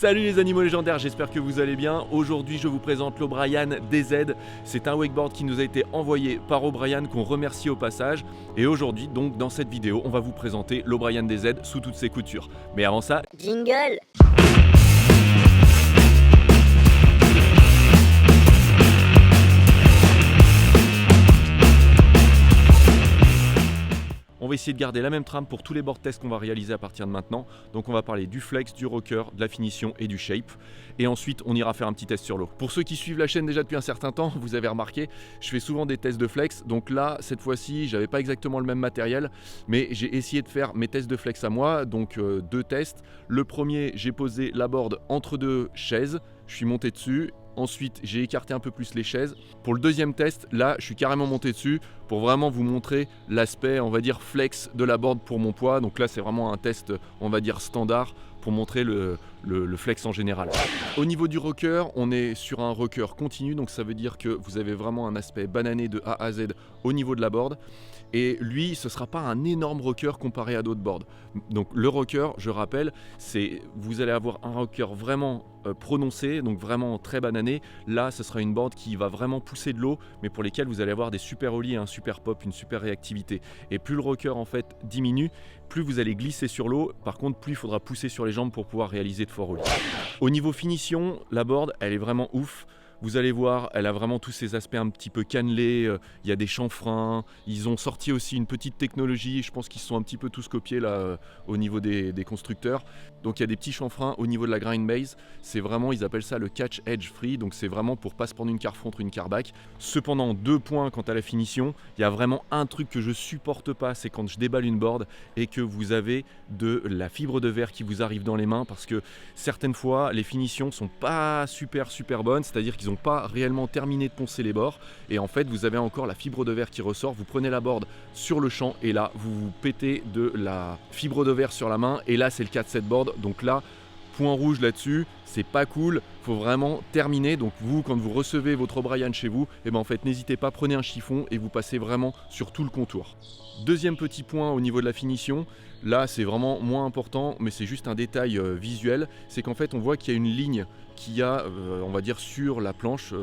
Salut les animaux légendaires, j'espère que vous allez bien. Aujourd'hui je vous présente l'O'Brien DZ. C'est un wakeboard qui nous a été envoyé par O'Brien, qu'on remercie au passage. Et aujourd'hui, donc dans cette vidéo, on va vous présenter l'O'Brien DZ sous toutes ses coutures. Mais avant ça, jingle. on va essayer de garder la même trame pour tous les board tests qu'on va réaliser à partir de maintenant. Donc on va parler du flex, du rocker, de la finition et du shape. Et ensuite on ira faire un petit test sur l'eau. Pour ceux qui suivent la chaîne déjà depuis un certain temps, vous avez remarqué, je fais souvent des tests de flex. Donc là, cette fois-ci, j'avais pas exactement le même matériel, mais j'ai essayé de faire mes tests de flex à moi. Donc deux tests. Le premier, j'ai posé la board entre deux chaises, je suis monté dessus. Ensuite, j'ai écarté un peu plus les chaises. Pour le deuxième test, là, je suis carrément monté dessus pour vraiment vous montrer l'aspect, on va dire, flex de la board pour mon poids. Donc là, c'est vraiment un test, on va dire, standard pour montrer le flex en général. Au niveau du rocker, on est sur un rocker continu. Donc ça veut dire que vous avez vraiment un aspect banané de A à Z au niveau de la board. Et lui, ce ne sera pas un énorme rocker comparé à d'autres boards. Donc le rocker, je rappelle, vous allez avoir un rocker vraiment prononcé, donc vraiment très banané. Là, ce sera une board qui va vraiment pousser de l'eau, mais pour lesquelles vous allez avoir des super ollies, un super pop, une super réactivité. Et plus le rocker en fait diminue, plus vous allez glisser sur l'eau. Par contre, plus il faudra pousser sur les jambes pour pouvoir réaliser de forts ollies. Au niveau finition, la board, elle est vraiment ouf. Vous allez voir, elle a vraiment tous ces aspects un petit peu cannelés, il y a des chanfreins, ils ont sorti aussi une petite technologie, je pense qu'ils se sont un petit peu tous copiés là au niveau des constructeurs. Donc il y a des petits chanfreins au niveau de la grind base, c'est vraiment, ils appellent ça le catch edge free, donc c'est vraiment pour pas se prendre une carre front ou une carre back. Cependant, 2 points quant à la finition, il y a vraiment un truc que je supporte pas, c'est quand je déballe une board et que vous avez de la fibre de verre qui vous arrive dans les mains, parce que certaines fois les finitions sont pas super bonnes, c'est-à-dire qu'ils pas réellement terminé de poncer les bords et en fait vous avez encore la fibre de verre qui ressort, vous prenez la board sur le champ et là vous vous pétez de la fibre de verre sur la main et là c'est le cas de cette board. Donc là, point rouge là-dessus, c'est pas cool, faut vraiment terminer. Donc vous, quand vous recevez votre O'Brien chez vous, et ben en fait n'hésitez pas, prenez un chiffon et vous passez vraiment sur tout le contour. Deuxième petit point au niveau de la finition, là c'est vraiment moins important, mais c'est juste un détail visuel, c'est qu'en fait on voit qu'il y a une ligne qu'il y a, on va dire, sur la planche,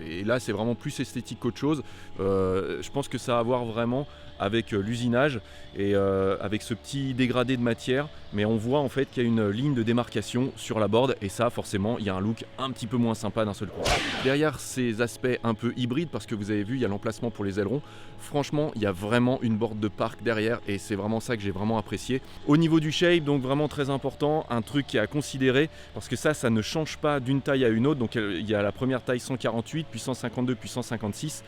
et là c'est vraiment plus esthétique qu'autre chose. Je pense que ça a à voir vraiment avec l'usinage et avec ce petit dégradé de matière, mais on voit en fait qu'il y a une ligne de démarcation sur la board et ça forcément il y a un look un petit peu moins sympa d'un seul coup. Derrière ces aspects un peu hybrides, parce que vous avez vu il y a l'emplacement pour les ailerons, franchement il y a vraiment une board de parc derrière et c'est vraiment ça que j'ai vraiment apprécié. Au niveau du shape, donc vraiment très important, un truc qui est à considérer, parce que ça ne change pas d'une taille à une autre. Donc il y a la première taille 148, puis 152, puis 156.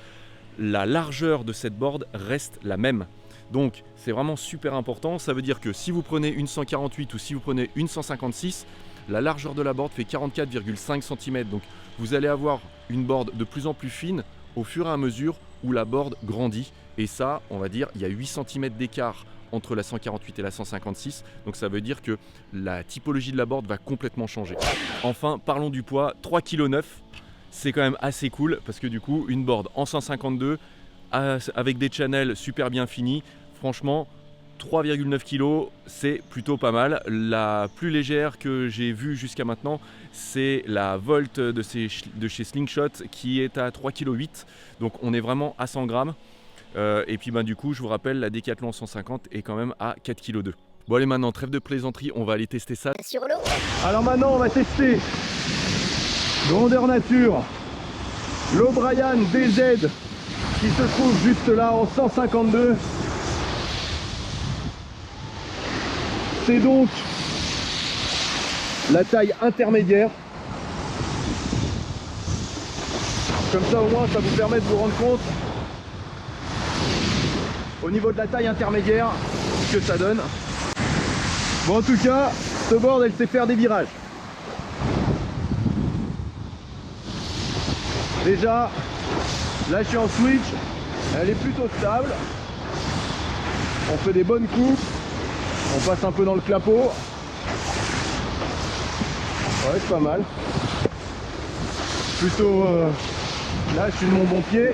La largeur de cette board reste la même. Donc c'est vraiment super important. Ça veut dire que si vous prenez une 148 ou si vous prenez une 156, la largeur de la board fait 44,5 cm. Donc vous allez avoir une board de plus en plus fine au fur et à mesure où la board grandit. Et ça, on va dire, il y a 8 cm d'écart entre la 148 et la 156, donc ça veut dire que la typologie de la board va complètement changer. Enfin, parlons du poids, 3,9 kg, c'est quand même assez cool, parce que du coup, une board en 152, avec des channels super bien finis, franchement, 3,9 kg, c'est plutôt pas mal. La plus légère que j'ai vue jusqu'à maintenant, c'est la Volt de chez Slingshot, qui est à 3,8 kg, donc on est vraiment à 100 grammes. Et puis du coup, je vous rappelle, la Decathlon 150 est quand même à 4,2 kg. Bon allez, maintenant, trêve de plaisanterie, on va aller tester ça. Sur l'eau. Alors maintenant, on va tester grandeur nature, l'O'Brien DZ qui se trouve juste là en 152. C'est donc la taille intermédiaire. Comme ça au moins ça vous permet de vous rendre compte au niveau de la taille intermédiaire ce que ça donne. Bon, en tout cas, ce board elle sait faire des virages. Déjà, là je suis en switch, elle est plutôt stable. On fait des bonnes coupes, on passe un peu dans le clapot. Ouais, c'est pas mal. Plutôt là je suis de mon bon pied.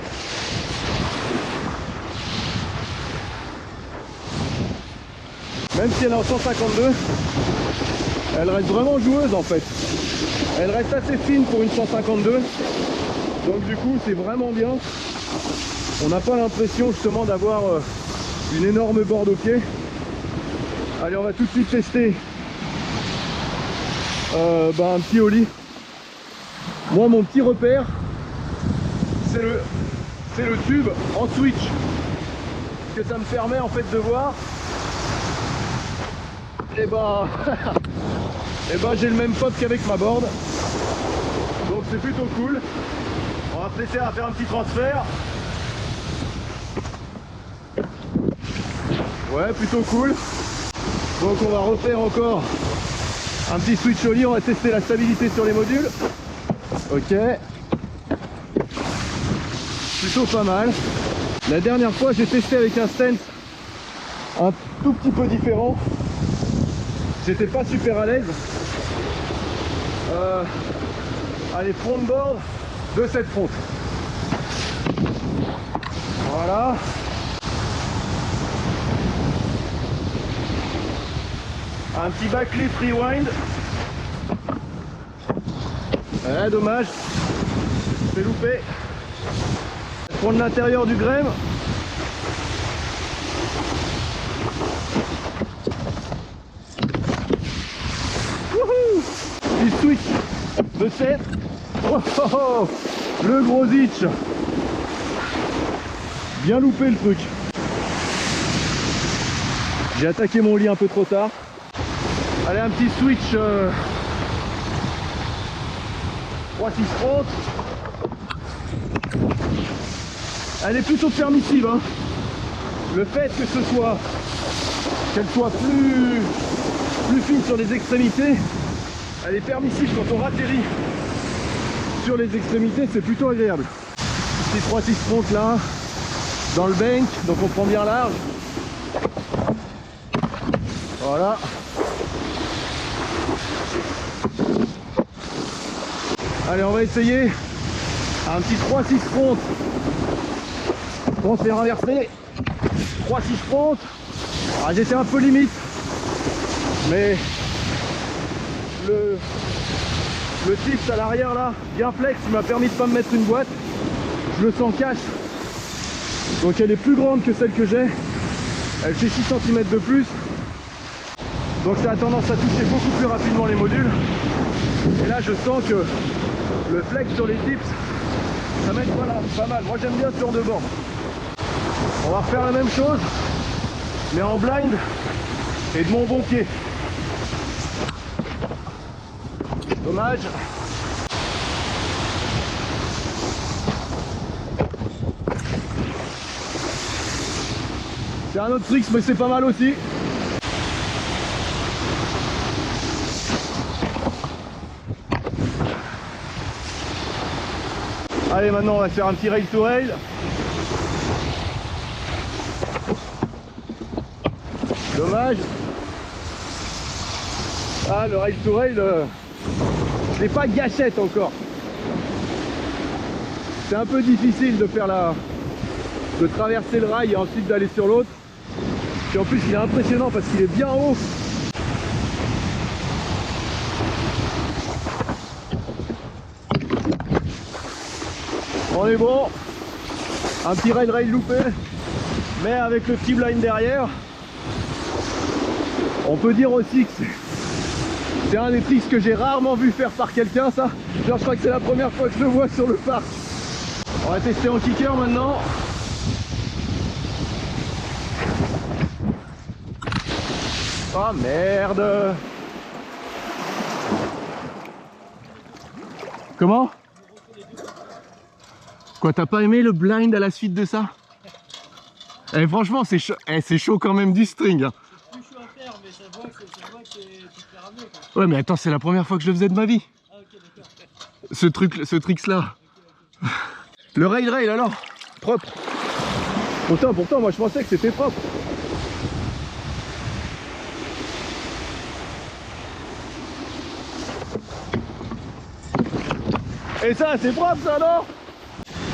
Même si elle est en 152, Elle reste vraiment joueuse en fait. Elle reste assez fine pour une 152. Donc du coup c'est vraiment bien. On n'a pas l'impression justement d'avoir une énorme board au pied. Allez, on va tout de suite tester un petit ollie. Moi mon petit repère c'est le tube en switch. Ce que ça me permet en fait de voir, et j'ai le même pop qu'avec ma board. Donc c'est plutôt cool. On va essayer à faire un petit transfert. Ouais, plutôt cool. Donc on va refaire encore un petit switch ollie. On va tester la stabilité sur les modules. Ok. Plutôt pas mal. La dernière fois j'ai testé avec un stance un tout petit peu différent. J'étais pas super à l'aise. Allez, front board de cette front. Voilà. Un petit backlift rewind. Dommage. J'ai loupé. Prendre l'intérieur du grême. Wouhou! Du switch de 7. Oh, oh, oh, le gros hitch. Bien loupé le truc. J'ai attaqué mon lit un peu trop tard. Allez, un petit switch 3-6-30. Elle est plutôt permissive, hein. Le fait qu'elle soit plus fine sur les extrémités, elle est permissive quand on atterrit sur les extrémités, c'est plutôt agréable. Petit 3-6 front là, dans le bank, donc on prend bien large. Voilà. Allez, on va essayer un petit 3-6 front. Transfert inversé. 3-6 front. Ah, j'étais un peu limite. Mais le tips à l'arrière là, bien flex, il m'a permis de pas me mettre une boîte. Je le sens cash. Donc elle est plus grande que celle que j'ai. Elle fait 6 cm de plus. Donc ça a tendance à toucher beaucoup plus rapidement les modules. Et là je sens que le flex sur les tips, ça m'aide pas mal. Moi j'aime bien ce genre de bord. On va refaire la même chose, mais en blind et de mon bon pied. Dommage. C'est un autre trick, mais c'est pas mal aussi. Allez, maintenant on va faire un petit rail to rail. Dommage. Ah, le rail to rail, je l'ai pas gâchette encore. C'est un peu difficile de faire de traverser le rail et ensuite d'aller sur l'autre. Et en plus il est impressionnant parce qu'il est bien haut. On est bon. Un petit rail loupé, mais avec le petit blind derrière. On peut dire aussi que c'est un des tricks que j'ai rarement vu faire par quelqu'un, ça. Genre, je crois que c'est la première fois que je le vois sur le parc. On va tester en kicker maintenant. Oh merde! Comment? Quoi, t'as pas aimé le blind à la suite de ça? Eh, franchement, c'est chaud. Eh, c'est chaud quand même du string. Hein. C'est plus chaud à faire, mais ça voit que tu te fais ramener, quoi. Ouais, mais attends, c'est la première fois que je le faisais de ma vie. Ah, ok, d'accord. Ce tricks-là. Okay. Le rail alors? Propre. Pourtant, moi je pensais que c'était propre. Et ça, c'est propre ça, non?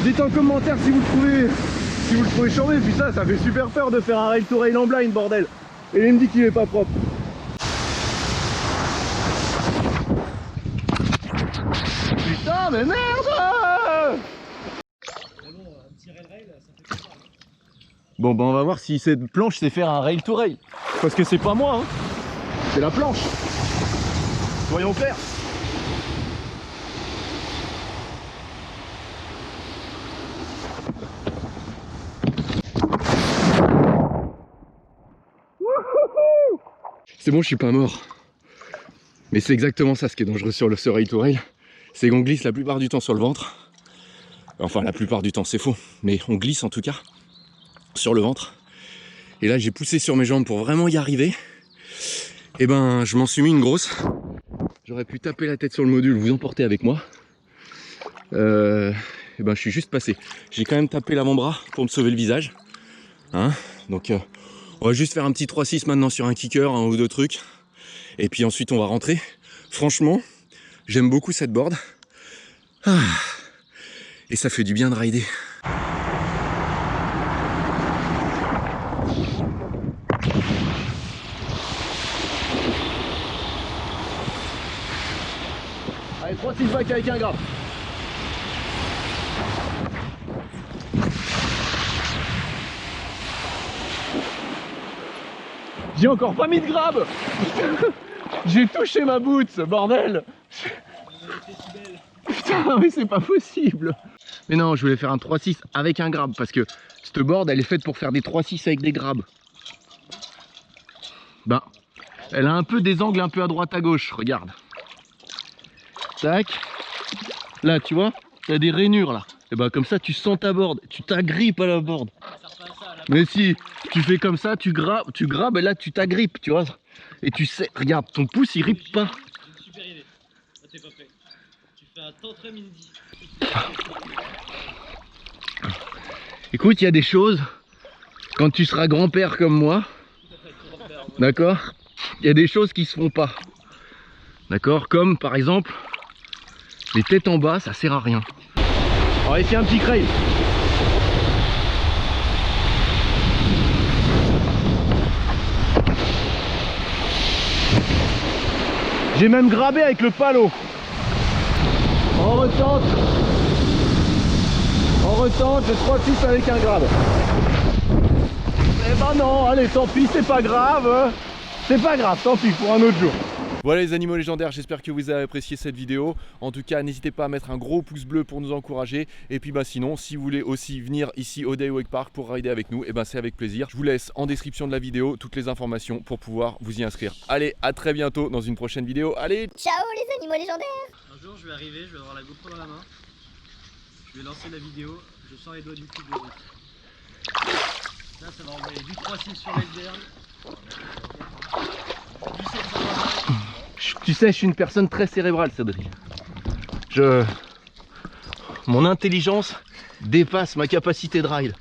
Dites en commentaire si vous le trouvez chambé. Puis ça fait super peur de faire un rail to rail en blind, bordel. Et il me dit qu'il est pas propre. putain, mais merde! Bon, bah on va voir si cette planche sait faire un rail to rail. Parce que c'est pas moi, hein. C'est la planche. Soyons clairs. C'est bon, je suis pas mort. Mais c'est exactement ça ce qui est dangereux sur ce rail to rail. C'est qu'on glisse la plupart du temps sur le ventre. Enfin, la plupart du temps, c'est faux. Mais on glisse en tout cas sur le ventre. Et là, j'ai poussé sur mes jambes pour vraiment y arriver. Et ben, je m'en suis mis une grosse. J'aurais pu taper la tête sur le module, vous emporter avec moi. Et ben, je suis juste passé. J'ai quand même tapé l'avant-bras pour me sauver le visage. Hein, donc, on va juste faire un petit 3-6 maintenant sur un kicker, un ou deux trucs. Et puis ensuite, on va rentrer. Franchement, j'aime beaucoup cette board. Ah, et ça fait du bien de rider. Allez, 3-6 bacs avec un grab. J'ai encore pas mis de grab. J'ai touché ma boot, bordel. Putain, mais c'est pas possible. Mais non, je voulais faire un 3-6 avec un grab parce que cette board, elle est faite pour faire des 3-6 avec des grabs. Ben, elle a un peu des angles un peu à droite à gauche, regarde. Tac. Là, tu vois, il y a des rainures là. Et ben comme ça, tu sens ta board, tu t'agrippes à la board. Mais si, tu fais comme ça, tu grabes et là tu t'agrippes, tu vois. Et tu sais, regarde, ton pouce il rippe pas. Super idée. Ah, t'es pas prêt. Tu fais un tantrum indie. Écoute, il y a des choses, quand tu seras grand-père comme moi, d'accord, il y a des choses qui se font pas. D'accord, comme par exemple, les têtes en bas, ça sert à rien. On va essayer un petit crail. J'ai même grabé avec le palo. On retente. On retente, j'ai 3-6 avec un grab. Eh ben non, allez, tant pis, c'est pas grave. C'est pas grave, tant pis, pour un autre jour. Voilà les animaux légendaires, j'espère que vous avez apprécié cette vidéo. En tout cas, n'hésitez pas à mettre un gros pouce bleu pour nous encourager. Et puis sinon, si vous voulez aussi venir ici au Day Wake Park pour rider avec nous, et c'est avec plaisir. Je vous laisse en description de la vidéo toutes les informations pour pouvoir vous y inscrire. Allez, à très bientôt dans une prochaine vidéo. Allez, ciao les animaux légendaires. Un jour, je vais arriver, je vais avoir la GoPro dans la main. Je vais lancer la vidéo, je sens les doigts du cube de route. Là, ça va envoyer du 3-6 sur l'iceberg. Du 720. Tu sais, je suis une personne très cérébrale, Cédric. Mon intelligence dépasse ma capacité de ride.